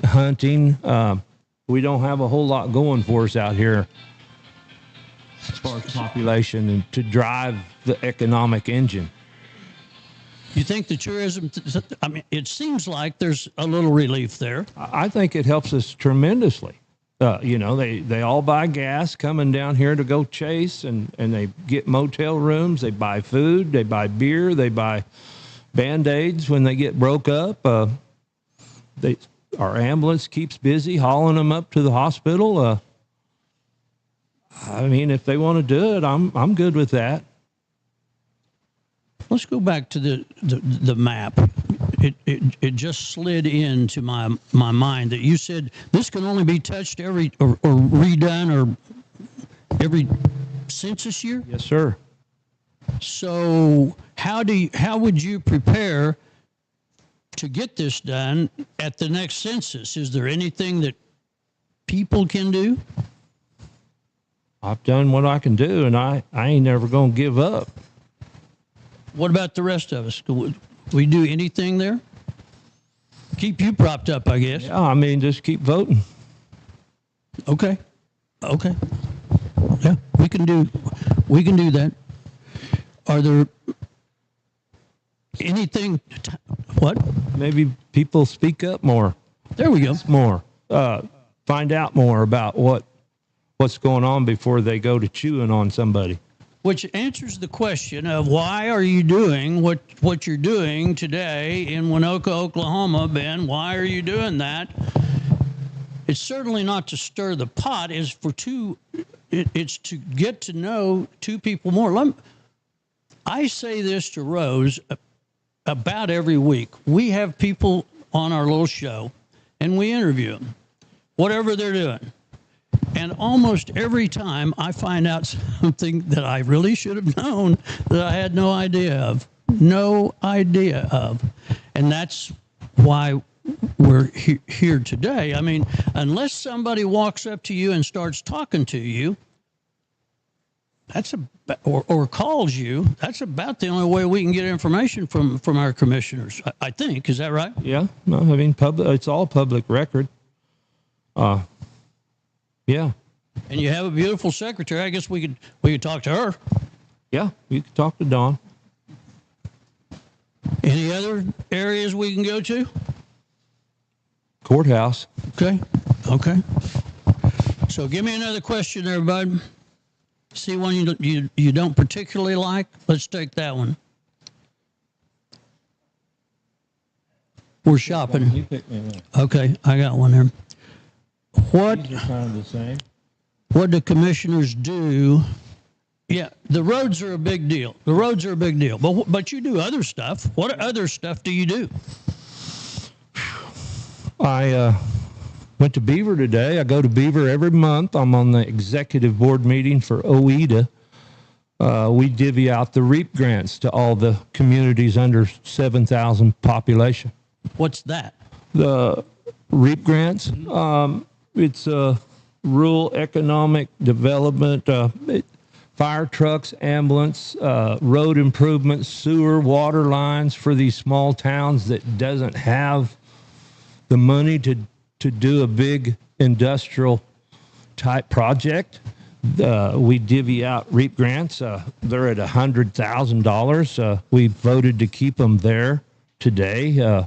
Hunting. We don't have a whole lot going for us out here as far as population and to drive the economic engine. You think the tourism, I mean, it seems like there's a little relief there. I think it helps us tremendously. They all buy gas coming down here to go chase, and they get motel rooms, they buy food, they buy beer, they buy Band-Aids when they get broke up. Our ambulance keeps busy hauling them up to the hospital. I mean, if they want to do it, I'm good with that. Let's go back to the map. It just slid into my mind that you said this can only be touched every or redone or every census year. Yes, sir. So how would you prepare to get this done at the next census? Is there anything that people can do? I've done what I can do, and I ain't never gonna give up. What about the rest of us? Could we do anything there? Keep you propped up, I guess. Yeah, I mean, just keep voting. Okay. Yeah, we can do that. Are there anything? What? Maybe people speak up more. There we go. More. Find out more about what's going on before they go to chewing on somebody. Which answers the question of why are you doing what you're doing today in Winoka, Oklahoma, Ben? Why are you doing that? It's certainly not to stir the pot. It's to get to know two people more. I say this to Rose about every week. We have people on our little show, and we interview them, whatever they're doing. And almost every time I find out something that I really should have known that I had no idea of. And that's why we're here today. I mean, unless somebody walks up to you and starts talking to you, or calls you, that's about the only way we can get information from our commissioners, I think. Is that right? Yeah. No, I mean, it's all public record. Yeah. And you have a beautiful secretary. I guess we could talk to her. Yeah, you could talk to Dawn. Any other areas we can go to? Courthouse. Okay. So give me another question there, bud. See one you don't particularly like? Let's take that one. We're shopping. You pick me one. Okay, I got one there. What These are kind of the same. What do commissioners do? Yeah, the roads are a big deal. But you do other stuff. What other stuff do you do? I went to Beaver today. I go to Beaver every month. I'm on the executive board meeting for OEDA. We divvy out the REAP grants to all the communities under 7,000 population. What's that? The REAP grants, it's rural economic development, fire trucks, ambulance, road improvements, sewer, water lines for these small towns that doesn't have the money to do a big industrial type project. We divvy out REAP grants. They're at $100,000. We voted to keep them there today.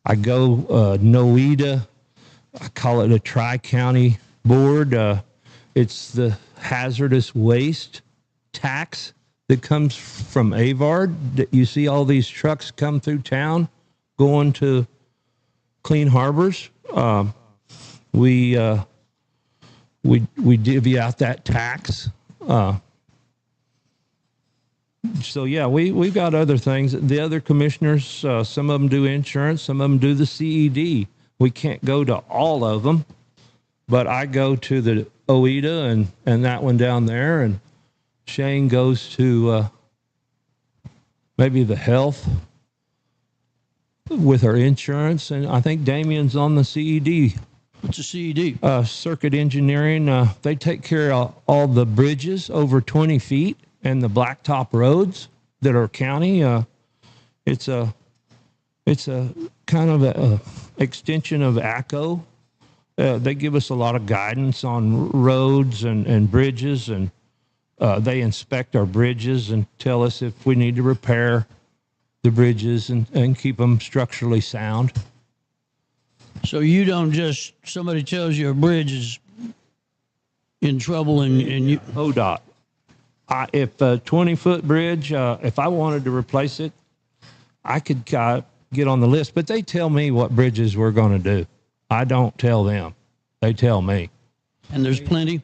I go NOEDA. I call it a tri-county board. It's the hazardous waste tax that comes from AVARD. That you see all these trucks come through town going to Clean Harbors. We divvy out that tax. So yeah, we've got other things. The other commissioners, some of them do insurance, some of them do the CED. We can't go to all of them, but I go to the OEDA and that one down there, and Shane goes to maybe the health with our insurance, and I think Damien's on the CED. What's a CED? Circuit engineering. They take care of all the bridges over 20 feet and the blacktop roads. that are county. It's a kind of a extension of ACO. They give us a lot of guidance on roads and bridges, and they inspect our bridges and tell us if we need to repair the bridges and keep them structurally sound. So you don't just, somebody tells you a bridge is in trouble and you... ODOT. If a 20-foot bridge, if I wanted to replace it, I could get on the list. But they tell me what bridges we're going to do. I don't tell them. They tell me. And there's plenty?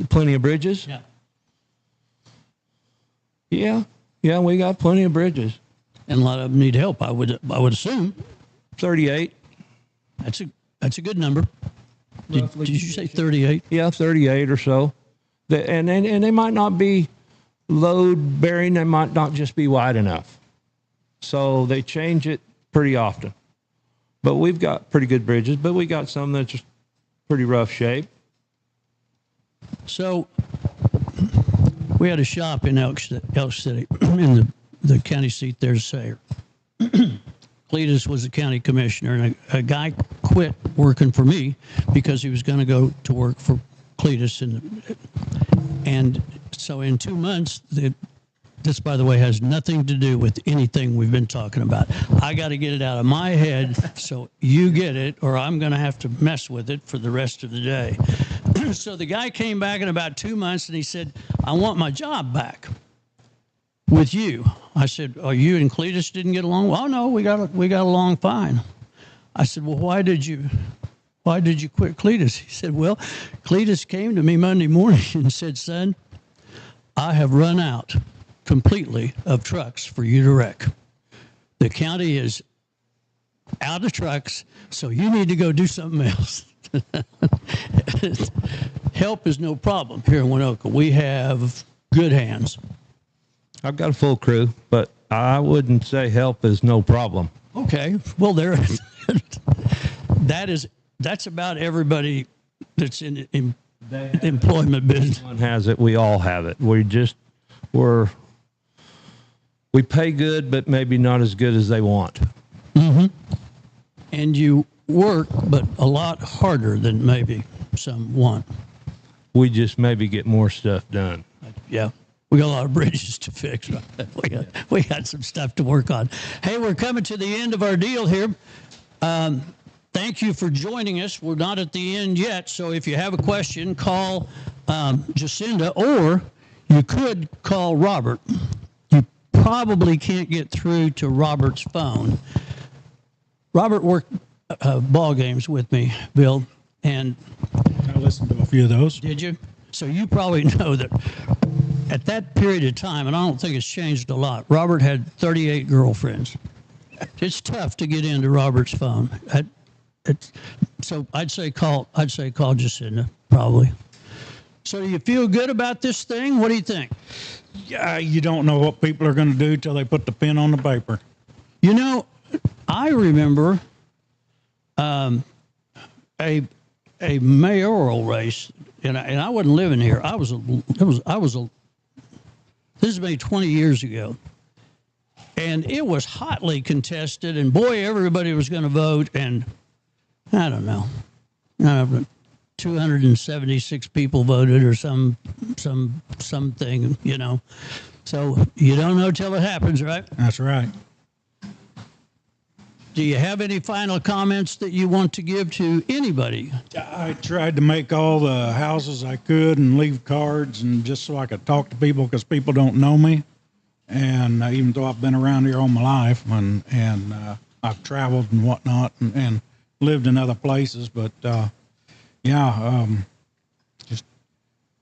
Plenty of bridges? Yeah. Yeah, we got plenty of bridges. And a lot of them need help, I would assume. 38. That's a good number. Did you say 38? Yeah, 38 or so. And they might not be load bearing. They might not just be wide enough. So they change it pretty often. But we've got pretty good bridges, but we got some that's just pretty rough shape. So we had a shop in Elk City, in the county seat there, Sayre. Cletus was the county commissioner, and a guy quit working for me because he was going to go to work for Cletus. And so in 2 months, this, by the way, has nothing to do with anything we've been talking about. I got to get it out of my head so you get it, or I'm going to have to mess with it for the rest of the day. So the guy came back in about 2 months, and he said, I want my job back with you. I said, oh, you and Cletus didn't get along? Oh, no, we got along fine. I said, well, why did you quit Cletus? He said, well, Cletus came to me Monday morning and said, son, I have run out completely of trucks for you to wreck. The county is out of trucks, so you need to go do something else. Help is no problem here in Winoka. We have good hands. I've got a full crew, but I wouldn't say help is no problem. Okay, well, that's about everybody that's in employment business. One has it, we all have it. We pay good, but maybe not as good as they want. Mm-hmm. And you work, but a lot harder than maybe some want. We just maybe get more stuff done. Yeah. We got a lot of bridges to fix. We got some stuff to work on. Hey, we're coming to the end of our deal here. Thank you for joining us. We're not at the end yet, so if you have a question, call Jacinda, or you could call Robert. You probably can't get through to Robert's phone. Robert worked ball games with me, Bill, and I listened to a few of those. did you? So you probably know that at that period of time, and I don't think it's changed a lot, Robert had 38 girlfriends. It's tough to get into Robert's phone. So I'd say call Jacinda, probably. So do you feel good about this thing? What do you think? Yeah, you don't know what people are going to do till they put the pen on the paper. You know, I remember a mayoral race, and I wasn't living here. This is maybe 20 years ago, and it was hotly contested, and boy, everybody was going to vote, and I don't know, 276 people voted or something, you know. So you don't know till it happens, right? That's right. Do you have any final comments that you want to give to anybody? I tried to make all the houses I could and leave cards, and just so I could talk to people, because people don't know me. And even though I've been around here all my life, and I've traveled and whatnot, and lived in other places, but just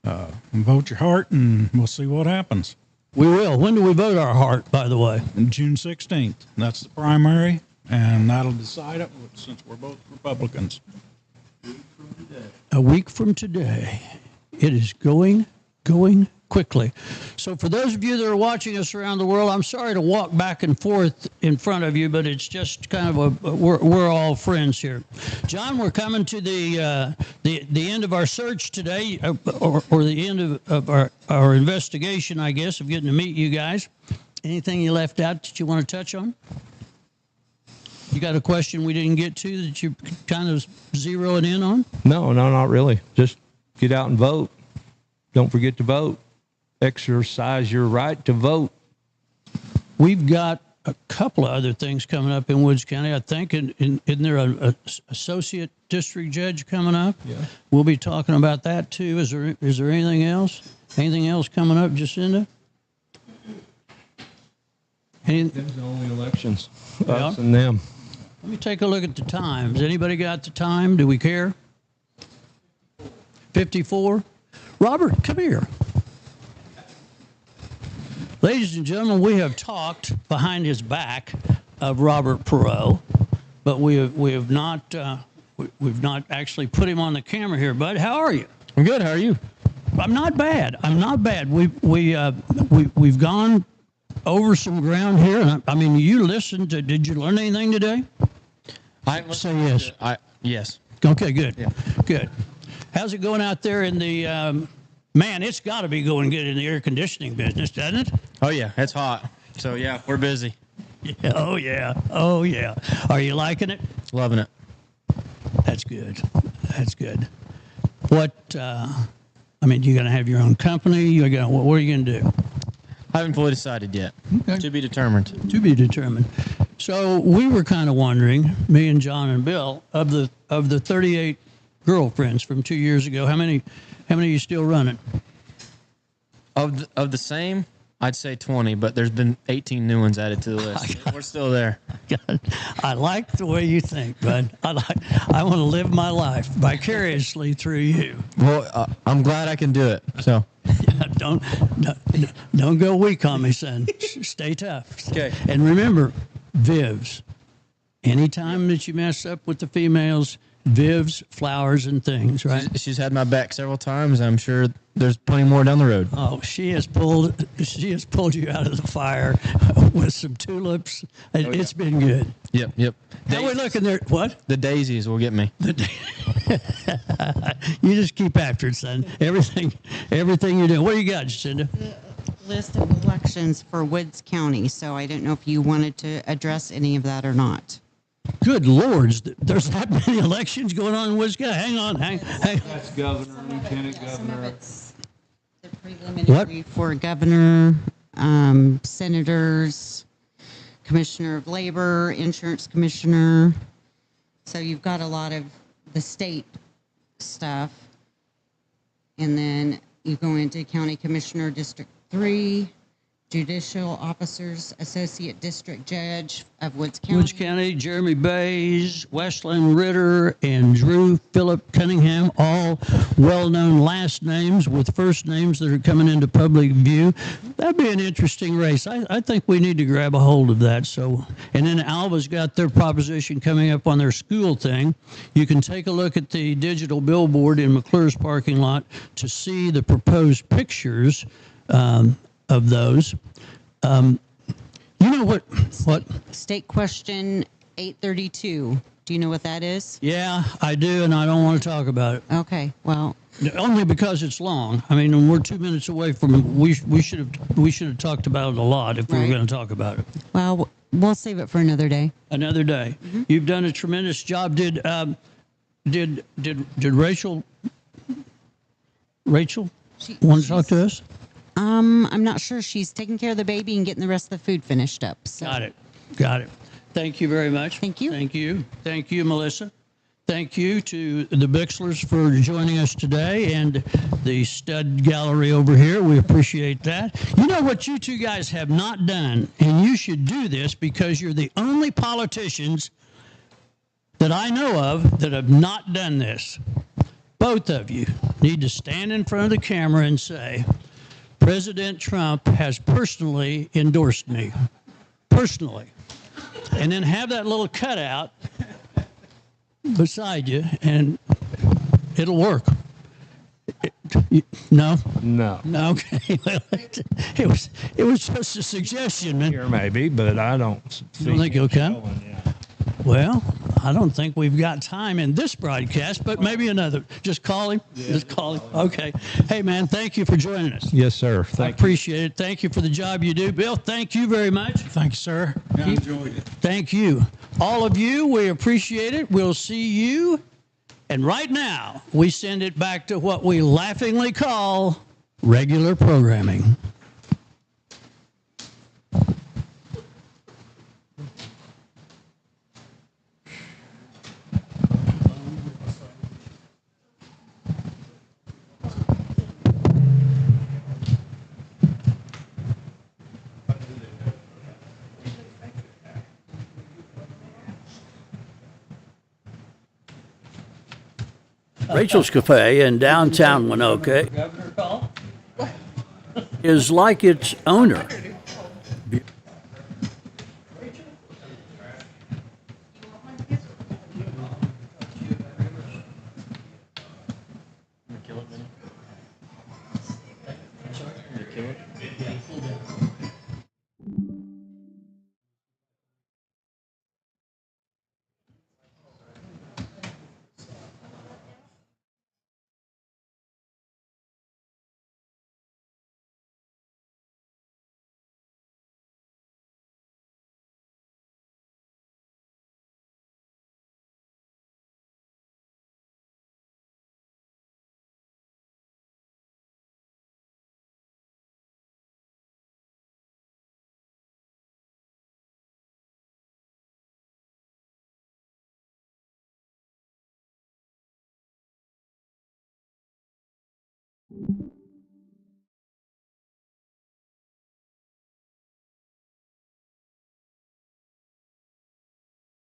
vote your heart, and we'll see what happens. We will. When do we vote our heart, by the way? June 16th. That's the primary. And that'll decide it, since we're both Republicans. A week from today. It is going quickly. So for those of you that are watching us around the world, I'm sorry to walk back and forth in front of you, but it's just kind of we're all friends here. John, we're coming to the end of our search today, or the end of our investigation, I guess, of getting to meet you guys. Anything you left out that you want to touch on? You got a question we didn't get to that you're kind of zeroing in on? No, not really. Just get out and vote. Don't forget to vote. Exercise your right to vote. We've got a couple of other things coming up in Woods County. I think isn't there a associate district judge coming up? Yeah. We'll be talking about that too. Is there anything else? Anything else coming up, Jacinda? Them's the only elections. Yeah. Us and them. Let me take a look at the times. Anybody got the time? Do we care? 54. Robert, come here. Ladies and gentlemen, we have talked behind his back of Robert Perot, but we have not we've not actually put him on the camera here. Bud, how are you? I'm good. How are you? I'm not bad. We've gone over some ground here. And I mean, you listened to. Did you learn anything today? Say yes. Yes. Okay, good. Yeah. Good. How's it going out there in the? Man, it's got to be going good in the air conditioning business, doesn't it? Oh yeah, it's hot. So yeah, we're busy. Yeah, oh yeah. Oh yeah. Are you liking it? Loving it. That's good. That's good. What? I mean, you going to have your own company? What are you going to do? I haven't fully decided yet. Okay. To be determined. To be determined. So we were kind of wondering, me and John and Bill, of the 38 girlfriends from 2 years ago, how many are you still running? Of the same, I'd say 20, but there's been 18 new ones added to the list. We're still there. God, I like the way you think, bud. I want to live my life vicariously through you. Well, I'm glad I can do it. So. Don't go weak on me, son. Stay tough. Okay. And remember, Vivs. Anytime that you mess up with the females, Vivs, flowers, and things, right? She's had my back several times. I'm sure there's plenty more down the road. Oh, she has pulled you out of the fire with some tulips. It's been good. Yep. How we looking there? What? The daisies will get me. You just keep after it, son. Everything you do. What do you got, Jacinda? List of elections for Woods County, so I didn't know if you wanted to address any of that or not. Good lords, there's that many elections going on in Woods County. Hang on. That's governor, lieutenant Some of governor. it's the preliminary for governor, senators, commissioner of labor, insurance commissioner. So you've got a lot of the state stuff. And then you go into county commissioner, District 3, judicial officers, associate district judge of Woods County. Woods County, Jeremy Bays, Westland Ritter, and Drew Phillip Cunningham, all well-known last names with first names that are coming into public view. That'd be an interesting race. I think we need to grab a hold of that. So, and then Alva's got their proposition coming up on their school thing. You can take a look at the digital billboard in McClure's parking lot to see the proposed pictures of those. You know what? State question 832. Do you know what that is? Yeah, I do, and I don't want to talk about it. Okay, well, Only because it's long. I mean, and we're 2 minutes away from. We should have talked about it a lot if we were Right. going to talk about it. well, we'll save it for another day. Another day. Mm-hmm. You've done a tremendous job. Did Rachel want to talk to us? I'm not sure. She's taking care of the baby and getting the rest of the food finished up. So. Got it. Thank you very much. Thank you. Thank you, Melissa. Thank you to the Bixlers for joining us today and the stud gallery over here. We appreciate that. You know what you two guys have not done, and you should do this because you're the only politicians that I know of that have not done this. Both of you need to stand in front of the camera and say, President Trump has personally endorsed me. Personally. And then have that little cutout beside you, and it'll work. No? No. No, okay. Well, it was just a suggestion, man. Here maybe, but I don't You don't think it'll come? showing, yeah. Well, I don't think we've got time in this broadcast, but maybe another. Just call him. Just call him. Okay. Hey, man, thank you for joining us. Yes, sir. I appreciate it. Thank you for the job you do. Bill, thank you very much. Thank you, sir. I enjoyed it. Thank you. All of you, we appreciate it. We'll see you. And right now, we send it back to what we laughingly call regular programming. Rachel's Cafe in downtown Winoka is like its owner.